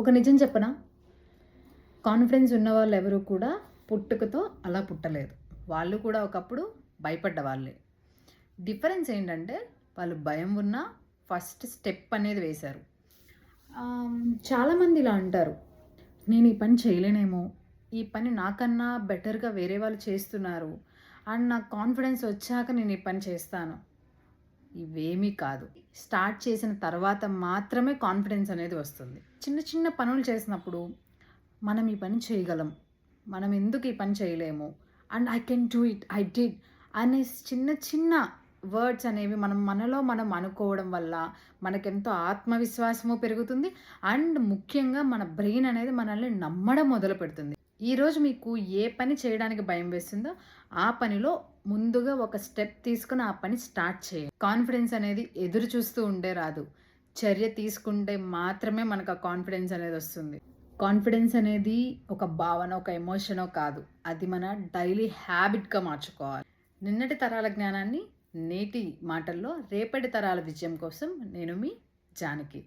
ఒక నిజం చెప్పనా? కాన్ఫిడెన్స్ ఉన్నవాళ్ళు ఎవరు కూడా పుట్టుకతో అలా పుట్టలేదు. వాళ్ళు కూడా ఒకప్పుడు భయపడ్డ వాళ్ళే. డిఫరెన్స్ ఏంటంటే వాళ్ళు భయం ఉన్నా ఫస్ట్ స్టెప్ అనేది వేశారు. చాలామంది ఇలా అంటారు, నేను ఈ పని చేయలేనేమో, ఈ పని నాకన్నా బెటర్‌గా వేరే వాళ్ళు చేస్తున్నారు అండ్ నాకు కాన్ఫిడెన్స్ వచ్చాక నేను ఈ పని చేస్తాను. ఇవేమీ కాదు. స్టార్ట్ చేసిన తర్వాత మాత్రమే కాన్ఫిడెన్స్ అనేది వస్తుంది. చిన్న చిన్న పనులు చేసినప్పుడు మనం ఈ పని చేయగలం, మనం ఎందుకు ఈ పని చేయలేము, and I can do it, I did అనే చిన్న చిన్న వర్డ్స్ అనేవి మనలో మనం అనుకోవడం వల్ల మనకెంతో ఆత్మవిశ్వాసము పెరుగుతుంది. అండ్ ముఖ్యంగా మన బ్రెయిన్ అనేది మనల్ని నమ్మడం మొదలు పెడుతుంది. ఈరోజు మీకు ఏ పని చేయడానికి భయం వేస్తుందో ఆ పనిలో ముందుగా ఒక స్టెప్ తీసుకొని ఆ పని స్టార్ట్ చేయండి. కాన్ఫిడెన్స్ అనేది ఎదురు చూస్తూ ఉండే రాదు, చర్య తీసుకుంటే మాత్రమే మనకు ఆ కాన్ఫిడెన్స్ అనేది వస్తుంది. కాన్ఫిడెన్స్ అనేది ఒక భావన, ఒక ఎమోషనో కాదు, అది మన డైలీ హ్యాబిట్గా మార్చుకోవాలి. నిన్నటి తరాల జ్ఞానాన్ని నేటి మాటల్లో రేపటి తరాల విజయం కోసం నేను మీ జానకి.